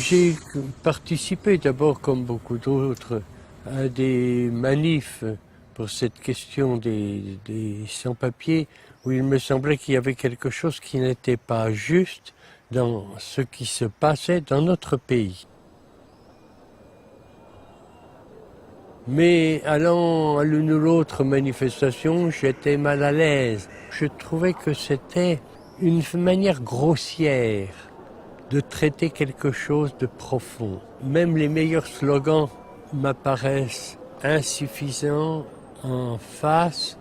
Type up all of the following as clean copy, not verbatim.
J'ai participé d'abord, comme beaucoup d'autres, à des manifs pour cette question des sans-papiers, où il me semblait qu'il y avait quelque chose qui n'était pas juste dans ce qui se passait dans notre pays. Mais allant à l'une ou l'autre manifestation, j'étais mal à l'aise. Je trouvais que c'était une manière grossière de traiter quelque chose de profond. Même les meilleurs slogans m'apparaissent insuffisants en face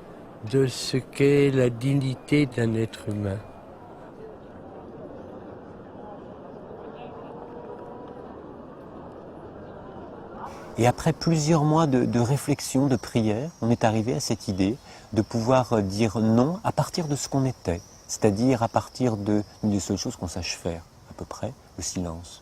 de ce qu'est la dignité d'un être humain. Et après plusieurs mois de réflexion, de prière, on est arrivé à cette idée de pouvoir dire non à partir de ce qu'on était, c'est-à-dire à partir d'une seule chose qu'on sache faire, à peu près, le silence.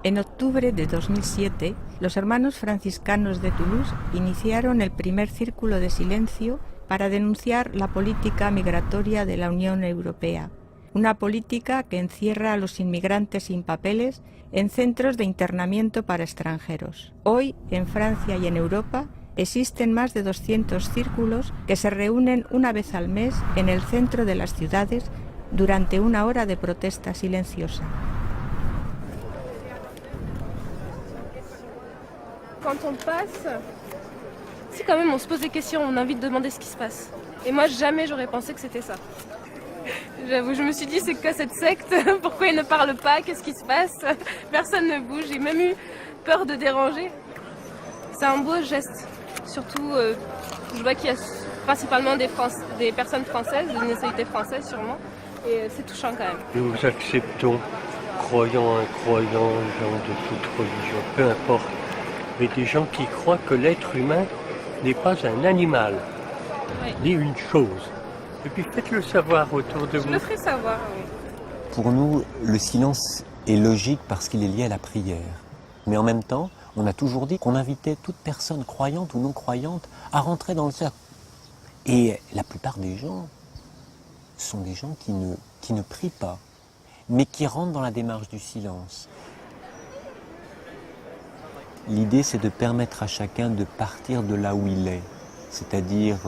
En octubre de 2007, los hermanos franciscanos de Toulouse iniciaron el primer círculo de silencio para denunciar la política migratoria de la Unión Europea, una política que encierra a los inmigrantes sin papeles en centros de internamiento para extranjeros. Hoy, en Francia y en Europa, existen más de 200 círculos que se reúnen una vez al mes en el centro de las ciudades durante una hora de protesta silenciosa. Quand on passe, si quand même on se pose des questions, on a envie de demander ce qui se passe. Et moi jamais j'aurais pensé que c'était ça. J'avoue, je me suis dit c'est quoi cette secte? Pourquoi ils ne parlent pas? Qu'est-ce qui se passe? Personne ne bouge, j'ai même eu peur de déranger. C'est un beau geste, surtout je vois qu'il y a principalement des personnes françaises, de nationalité française sûrement, et c'est touchant quand même. Nous acceptons, croyants, incroyants, gens de toute religion, peu importe, mais des gens qui croient que l'être humain n'est pas un animal, Oui. ni une chose. Et puis faites-le savoir autour de vous. Je le ferai savoir, oui. Pour nous, le silence est logique parce qu'il est lié à la prière. Mais en même temps, on a toujours dit qu'on invitait toute personne croyante ou non croyante à rentrer dans le cercle. Et la plupart des gens sont des gens qui ne prient pas, mais qui rentrent dans la démarche du silence. L'idée, c'est de permettre à chacun de partir de là où il est, c'est-à-dire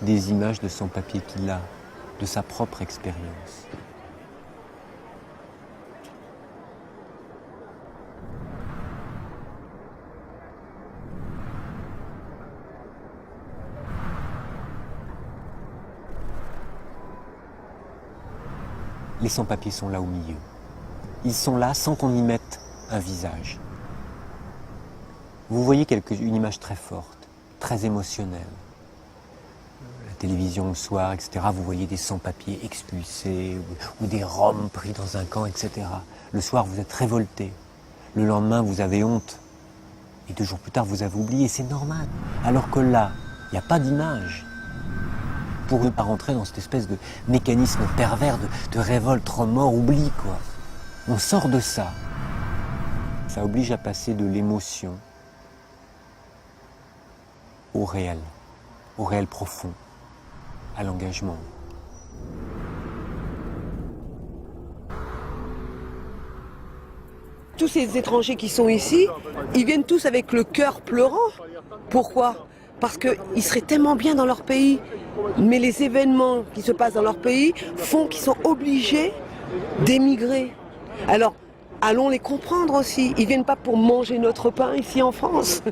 des images de son papier qu'il a, de sa propre expérience. Les sans-papiers sont là au milieu. Ils sont là sans qu'on y mette un visage. Vous voyez une image très forte, très émotionnelle. La télévision le soir, etc. Vous voyez des sans-papiers expulsés ou des Roms pris dans un camp, etc. Le soir, vous êtes révolté. Le lendemain, vous avez honte. Et 2 jours plus tard, vous avez oublié. C'est normal. Alors que là, il n'y a pas d'image. Pour ne pas rentrer dans cette espèce de mécanisme pervers de révolte, remords, oubli, quoi. On sort de ça. Ça oblige à passer de l'émotion au réel profond, à l'engagement. Tous ces étrangers qui sont ici, ils viennent tous avec le cœur pleurant. Pourquoi? Parce qu'ils seraient tellement bien dans leur pays. Mais les événements qui se passent dans leur pays font qu'ils sont obligés d'émigrer. Alors, allons les comprendre aussi. Ils ne viennent pas pour manger notre pain ici en France.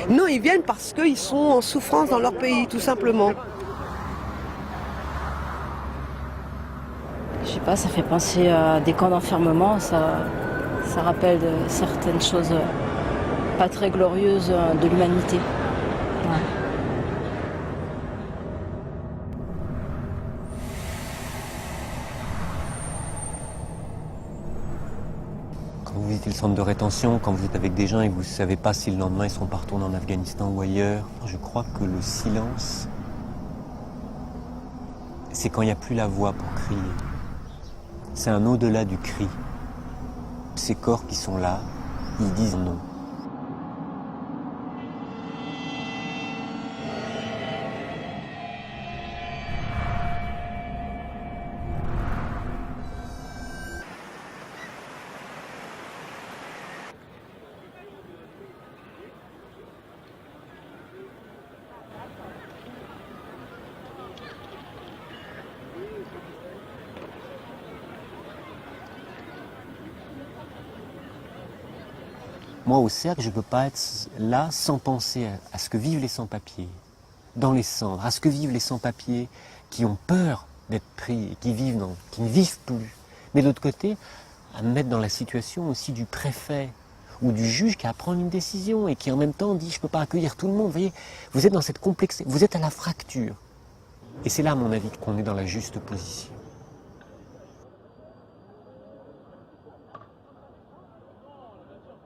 Non, ils viennent parce qu'ils sont en souffrance dans leur pays, tout simplement. Je sais pas, ça fait penser à des camps d'enfermement, ça rappelle certaines choses pas très glorieuses de l'humanité. Ouais. Quand vous visitez le centre de rétention, quand vous êtes avec des gens et que vous ne savez pas si le lendemain ils seront pas retournés en Afghanistan ou ailleurs, je crois que le silence, c'est quand il n'y a plus la voix pour crier. C'est un au-delà du cri. Ces corps qui sont là, ils disent non. Moi, au cercle, je ne peux pas être là sans penser à ce que vivent les sans-papiers, dans les cendres, à ce que vivent les sans-papiers qui ont peur d'être pris et qui ne vivent plus. Mais de l'autre côté, à me mettre dans la situation aussi du préfet ou du juge qui a à prendre une décision et qui en même temps dit « je ne peux pas accueillir tout le monde ». Vous voyez, vous êtes dans cette complexité, vous êtes à la fracture. Et c'est là, à mon avis, qu'on est dans la juste position.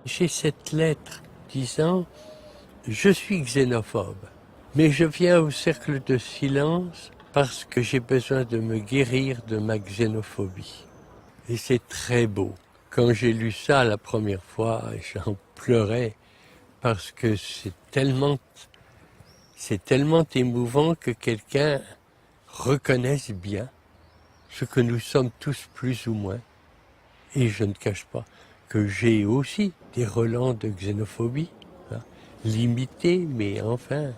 J'ai cette lettre disant « Je suis xénophobe, mais je viens au cercle de silence parce que j'ai besoin de me guérir de ma xénophobie. » Et c'est très beau. Quand j'ai lu ça la première fois, j'en pleurais parce que c'est tellement émouvant que quelqu'un reconnaisse bien ce que nous sommes tous plus ou moins. Et je ne cache pas que j'ai aussi des relents de xénophobie, hein, limités, mais enfin,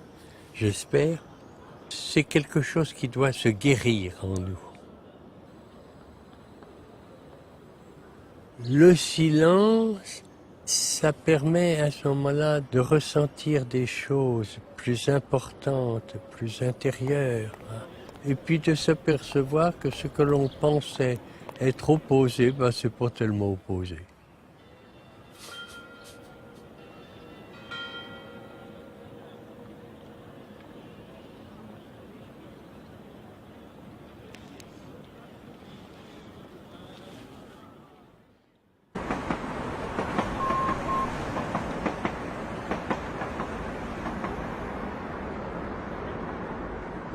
j'espère, c'est quelque chose qui doit se guérir en nous. Le silence, ça permet à ce moment-là de ressentir des choses plus importantes, plus intérieures, hein, et puis de s'apercevoir que ce que l'on pensait être opposé, ben, c'est pas tellement opposé.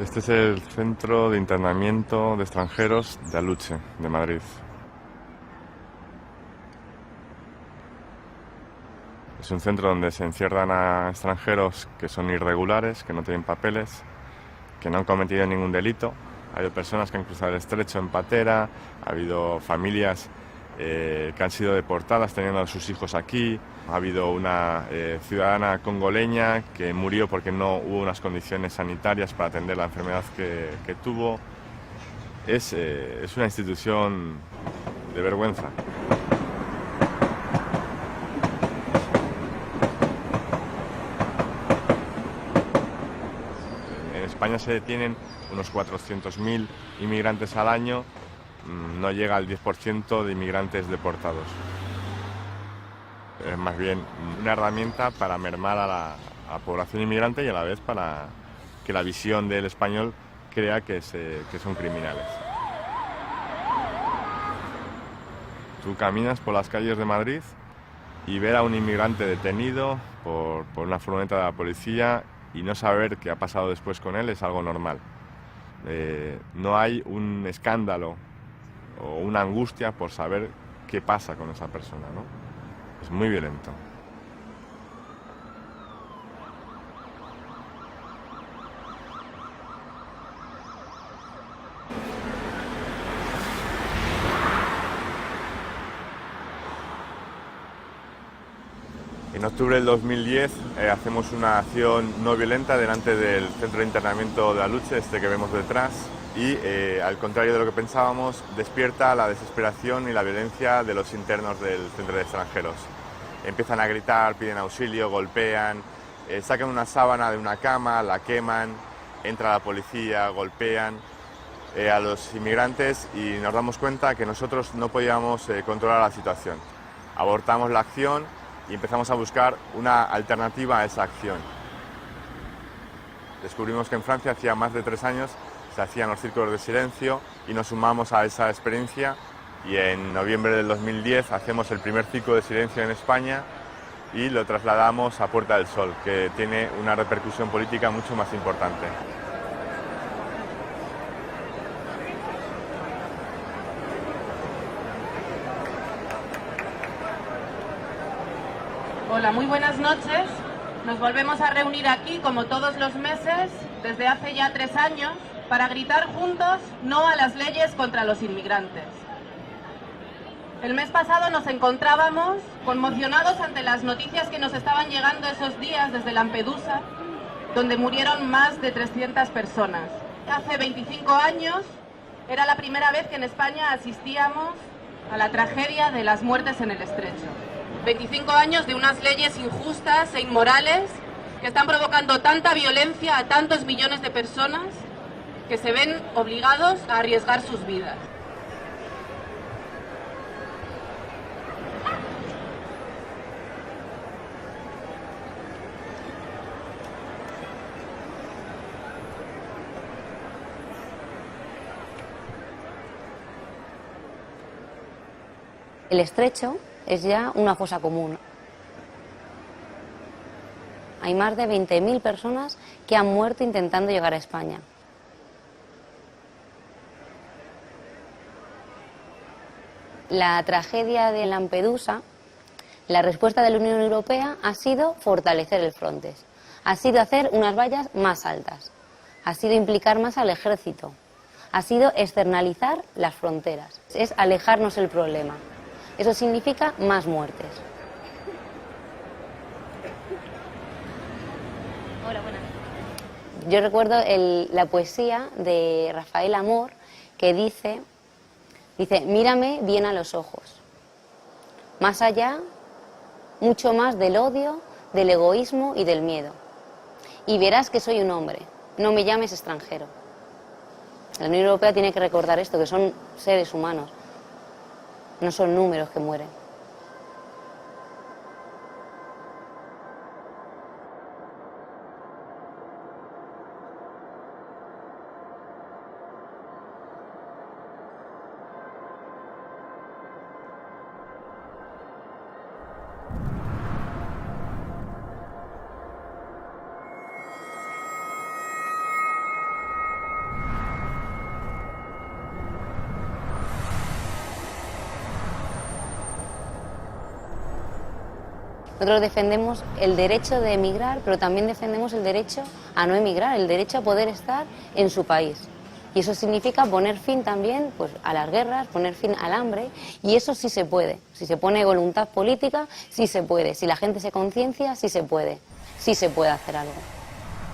Este es el centro de internamiento de extranjeros de Aluche, de Madrid. Es un centro donde se encierran a extranjeros que son irregulares, que no tienen papeles, que no han cometido ningún delito. Ha habido personas que han cruzado el estrecho en patera, ha habido familias que han sido deportadas teniendo a sus hijos aquí. Ha habido una ciudadana congoleña que murió porque no hubo unas condiciones sanitarias para atender la enfermedad que tuvo. Es una institución de vergüenza. En España se detienen unos 400.000 inmigrantes al año. No llega al 10% de inmigrantes deportados. Es más bien una herramienta para mermar a la población inmigrante y a la vez para que la visión del español crea que son criminales. Tú caminas por las calles de Madrid y ver a un inmigrante detenido por una furgoneta de la policía y no saber qué ha pasado después con él es algo normal. No hay un escándalo o una angustia por saber qué pasa con esa persona, ¿no? Es muy violento. En octubre del 2010 hacemos una acción no violenta delante del centro de internamiento de Aluche, este que vemos detrás, y al contrario de lo que pensábamos, despierta la desesperación y la violencia de los internos del centro de extranjeros. Empiezan a gritar, piden auxilio, golpean, sacan una sábana de una cama, la queman, entra la policía, golpean a los inmigrantes y nos damos cuenta que nosotros no podíamos controlar la situación. Abortamos la acción y empezamos a buscar una alternativa a esa acción. Descubrimos que en Francia hacía más de 3 años se hacían los círculos de silencio y nos sumamos a esa experiencia y en noviembre del 2010 hacemos el primer círculo de silencio en España y lo trasladamos a Puerta del Sol, que tiene una repercusión política mucho más importante. Hola, muy buenas noches. Nos volvemos a reunir aquí, como todos los meses, desde hace ya 3 años, para gritar juntos no a las leyes contra los inmigrantes. El mes pasado nos encontrábamos conmocionados ante las noticias que nos estaban llegando esos días desde Lampedusa, donde murieron más de 300 personas. Hace 25 años era la primera vez que en España asistíamos a la tragedia de las muertes en el Estrecho. 25 años de unas leyes injustas e inmorales que están provocando tanta violencia a tantos millones de personas que se ven obligados a arriesgar sus vidas. El estrecho es ya una fosa común. Hay más de 20.000 personas que han muerto intentando llegar a España. La tragedia de Lampedusa, la respuesta de la Unión Europea ha sido fortalecer el Frontex, ha sido hacer unas vallas más altas, ha sido implicar más al ejército, ha sido externalizar las fronteras, es alejarnos del problema. Eso significa más muertes. Hola, buenas. Yo recuerdo la poesía de Rafael Amor que dice, mírame bien a los ojos. Más allá, mucho más del odio, del egoísmo y del miedo. Y verás que soy un hombre, no me llames extranjero. La Unión Europea tiene que recordar esto, que son seres humanos. No son números que mueren. Nosotros defendemos el derecho de emigrar, pero también defendemos el derecho a no emigrar, el derecho a poder estar en su país. Y eso significa poner fin también pues, a las guerras, poner fin al hambre, y eso sí se puede. Si se pone voluntad política, sí se puede. Si la gente se conciencia, sí se puede hacer algo.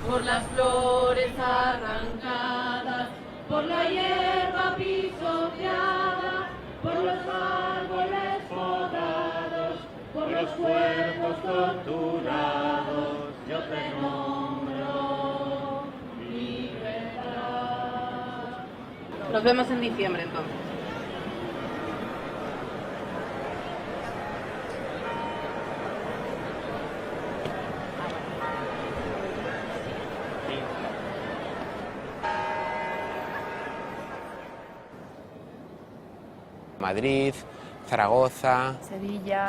Por las flores arrancadas, por la hierba pisoteada, por los árboles podados, por los cuerpos torturados, yo te nombro libertad. Nos vemos en diciembre entonces. Madrid, Zaragoza,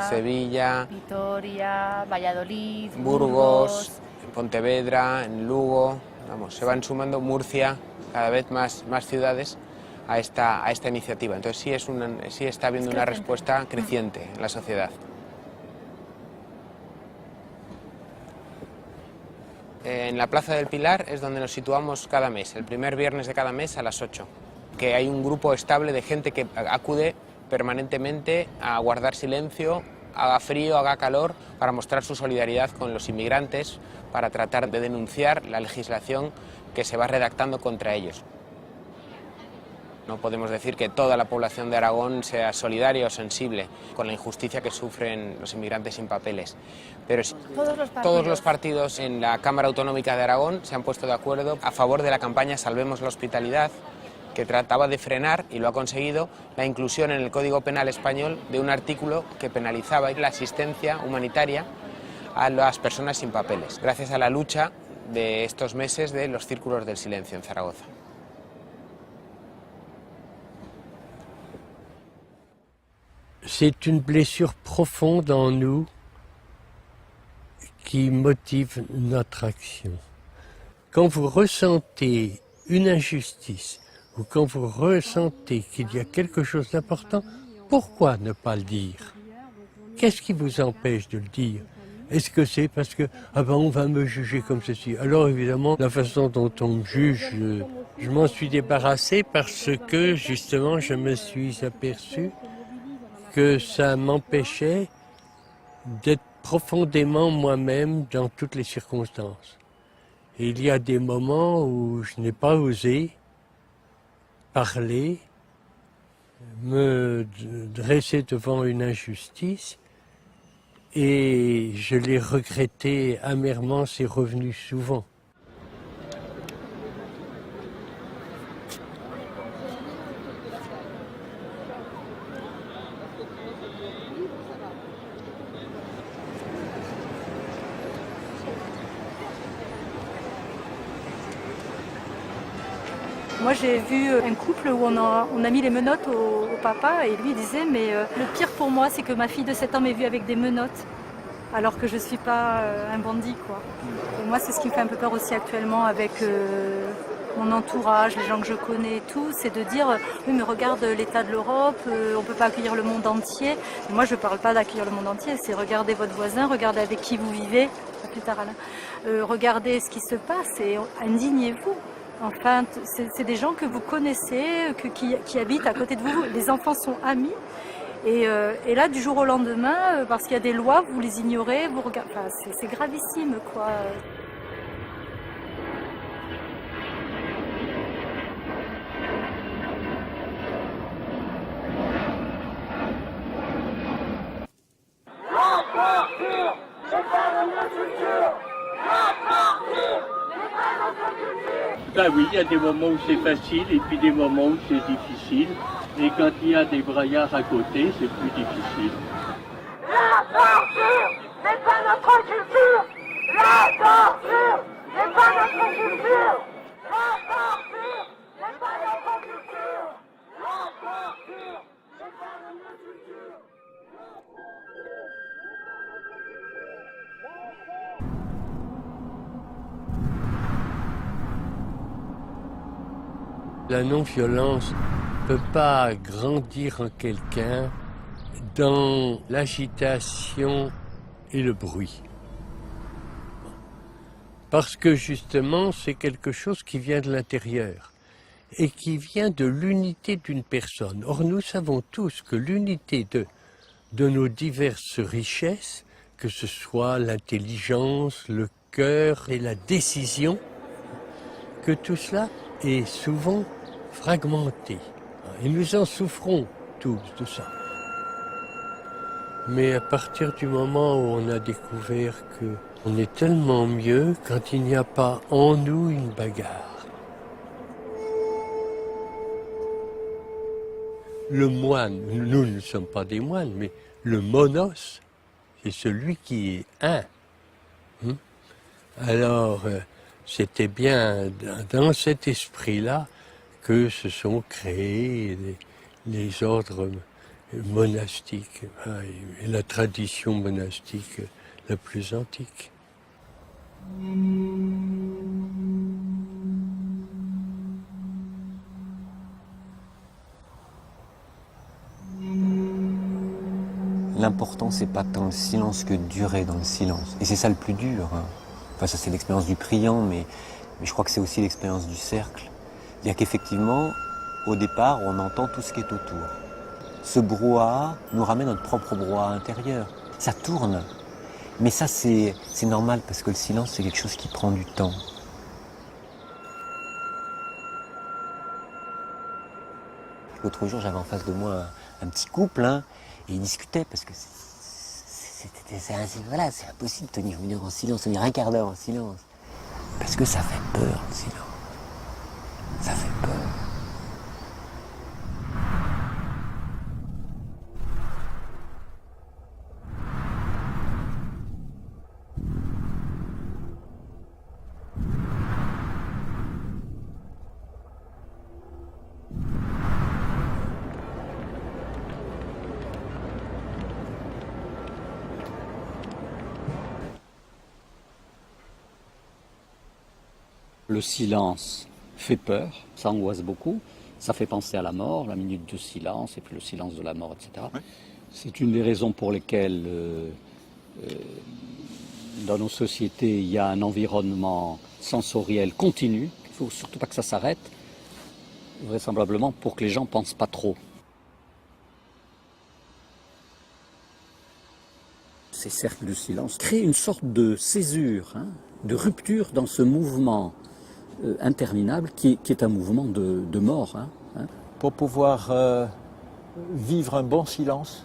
Sevilla, Vitoria, Valladolid, Burgos, Pontevedra, en Lugo, vamos, se van sumando Murcia, cada vez más ciudades a esta iniciativa. Entonces sí está habiendo una respuesta creciente en la sociedad. En la Plaza del Pilar es donde nos situamos cada mes, el primer viernes de cada mes a las 8, que hay un grupo estable de gente que acude permanentemente a guardar silencio, haga frío, haga calor, para mostrar su solidaridad con los inmigrantes, para tratar de denunciar la legislación que se va redactando contra ellos. No podemos decir que toda la población de Aragón sea solidaria o sensible con la injusticia que sufren los inmigrantes sin papeles, pero todos los partidos en la Cámara Autonómica de Aragón se han puesto de acuerdo a favor de la campaña Salvemos la Hospitalidad, que trataba de frenar, y lo ha conseguido, la inclusión en el Código Penal español de un artículo que penalizaba la asistencia humanitaria a las personas sin papeles, gracias a la lucha de estos meses de los Círculos del Silencio en Zaragoza. C'est une blessure profonde en nous qui motive notre action. Quand vous ressentez une injustice, ou quand vous ressentez qu'il y a quelque chose d'important, pourquoi ne pas le dire? Qu'est-ce qui vous empêche de le dire? Est-ce que c'est parce que on va me juger comme ceci? Alors évidemment, la façon dont on me juge, je m'en suis débarrassé parce que justement je me suis aperçu que ça m'empêchait d'être profondément moi-même dans toutes les circonstances. Et il y a des moments où je n'ai pas osé parler, me dresser devant une injustice, Et je l'ai regretté amèrement, c'est revenu souvent. Moi j'ai vu un couple où on a mis les menottes au papa et lui il disait mais le pire pour moi c'est que ma fille de 7 ans m'ait vue avec des menottes alors que je ne suis pas un bandit quoi. Et moi c'est ce qui me fait un peu peur aussi actuellement avec mon entourage, les gens que je connais et tout, c'est de dire oui mais regarde l'état de l'Europe, on ne peut pas accueillir le monde entier. Et moi je ne parle pas d'accueillir le monde entier, c'est regarder votre voisin, regarder avec qui vous vivez, plus tard Alain, regardez ce qui se passe et indignez-vous. Enfin, c'est des gens que vous connaissez, qui habitent à côté de vous. Les enfants sont amis. Et là, du jour au lendemain, parce qu'il y a des lois, vous les ignorez, vous regardez. Enfin, c'est gravissime, quoi. Ben oui, il y a des moments où c'est facile et puis des moments où c'est difficile. Et quand il y a des braillards à côté, c'est plus difficile. La torture n'est pas notre culture. La torture n'est pas notre culture. La torture n'est pas notre culture. La torture n'est pas notre culture. La non-violence ne peut pas grandir en quelqu'un dans l'agitation et le bruit. Parce que justement, c'est quelque chose qui vient de l'intérieur et qui vient de l'unité d'une personne. Or, nous savons tous que l'unité de nos diverses richesses, que ce soit l'intelligence, le cœur et la décision, que tout cela est souvent fragmenté. Et nous en souffrons tous de ça. Mais à partir du moment où on a découvert qu'on est tellement mieux quand il n'y a pas en nous une bagarre. Le moine, nous ne sommes pas des moines, mais le monos, c'est celui qui est un. Alors, c'était bien dans cet esprit-là que se sont créés les ordres monastiques et la tradition monastique la plus antique. L'important, c'est pas tant le silence que durer dans le silence. Et c'est ça le plus dur. Enfin, ça, c'est l'expérience du priant, mais je crois que c'est aussi l'expérience du cercle. C'est-à-dire qu'effectivement, au départ, on entend tout ce qui est autour. Ce brouhaha nous ramène notre propre brouhaha intérieur. Ça tourne. Mais ça, c'est normal, parce que le silence, c'est quelque chose qui prend du temps. L'autre jour, j'avais en face de moi un petit couple, et ils discutaient, parce que voilà, c'est impossible de tenir une heure en silence, tenir un quart d'heure en silence. Parce que ça fait peur, le silence. Ça fait peur. Le silence fait peur, ça angoisse beaucoup, ça fait penser à la mort, la minute de silence et puis le silence de la mort, etc. Oui. C'est une des raisons pour lesquelles dans nos sociétés il y a un environnement sensoriel continu, il ne faut surtout pas que ça s'arrête, vraisemblablement pour que les gens ne pensent pas trop. Ces cercles de silence créent une sorte de césure, de rupture dans ce mouvement interminable qui est un mouvement de mort. Pour pouvoir vivre un bon silence,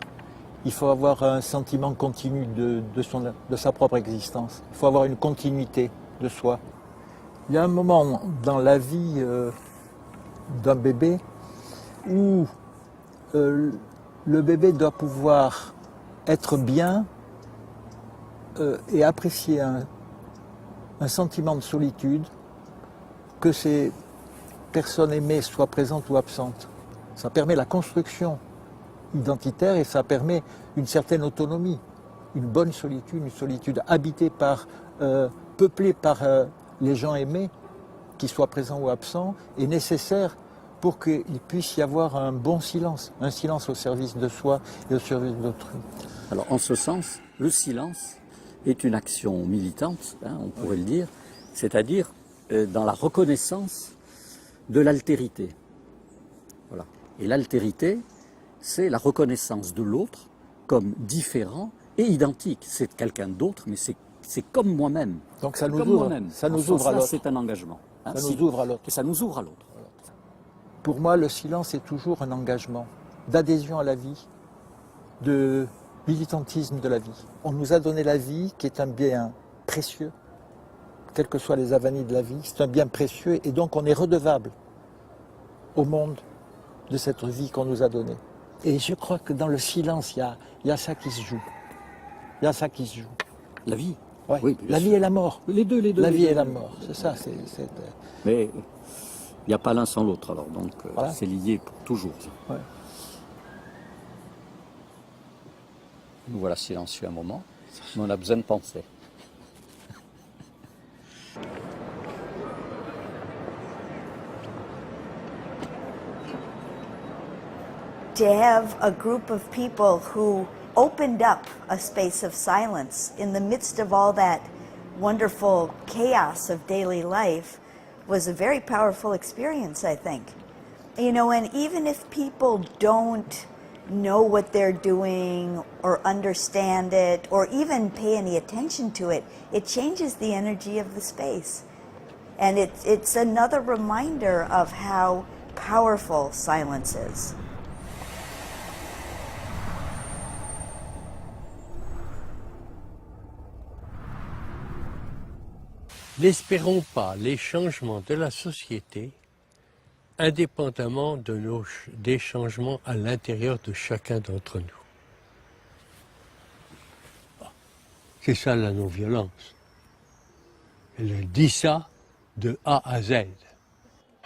il faut avoir un sentiment continu de sa propre existence. Il faut avoir une continuité de soi. Il y a un moment dans la vie d'un bébé où le bébé doit pouvoir être bien et apprécier un sentiment de solitude, que ces personnes aimées soient présentes ou absentes. Ça permet la construction identitaire et ça permet une certaine autonomie, une bonne solitude, une solitude habitée par, peuplée par les gens aimés, qu'ils soient présents ou absents, est nécessaire pour qu'il puisse y avoir un bon silence, un silence au service de soi et au service d'autrui. Alors en ce sens, le silence est une action militante, hein, on pourrait le dire, c'est-à-dire dans la reconnaissance de l'altérité. Voilà. Et l'altérité, c'est la reconnaissance de l'autre comme différent et identique. C'est quelqu'un d'autre, mais c'est comme moi-même. Donc ça nous ouvre, à l'autre. C'est un engagement. Hein, ça nous ouvre à l'autre. Ça nous ouvre à l'autre. Pour moi, le silence est toujours un engagement d'adhésion à la vie, de militantisme de la vie. On nous a donné la vie, qui est un bien précieux, quelles que soient les avanies de la vie, c'est un bien précieux, et donc on est redevable au monde de cette vie qu'on nous a donnée. Et je crois que dans le silence, il y a ça qui se joue. Il y a ça qui se joue. La vie. Ouais. Oui, la vie et la mort. Les deux. La vie et la mort, c'est ça. Mais il n'y a pas l'un sans l'autre, alors donc voilà. C'est lié pour toujours. Ouais. Nous voilà silencieux un moment, mais on a besoin de penser. To have a group of people who opened up a space of silence in the midst of all that wonderful chaos of daily life was a very powerful experience, I think. You know, and even if people don't know what they're doing or understand it or even pay any attention to it, it changes the energy of the space. And it's another reminder of how powerful silence is. N'espérons pas les changements de la société indépendamment des changements à l'intérieur de chacun d'entre nous. C'est ça la non-violence. Elle dit ça de A à Z.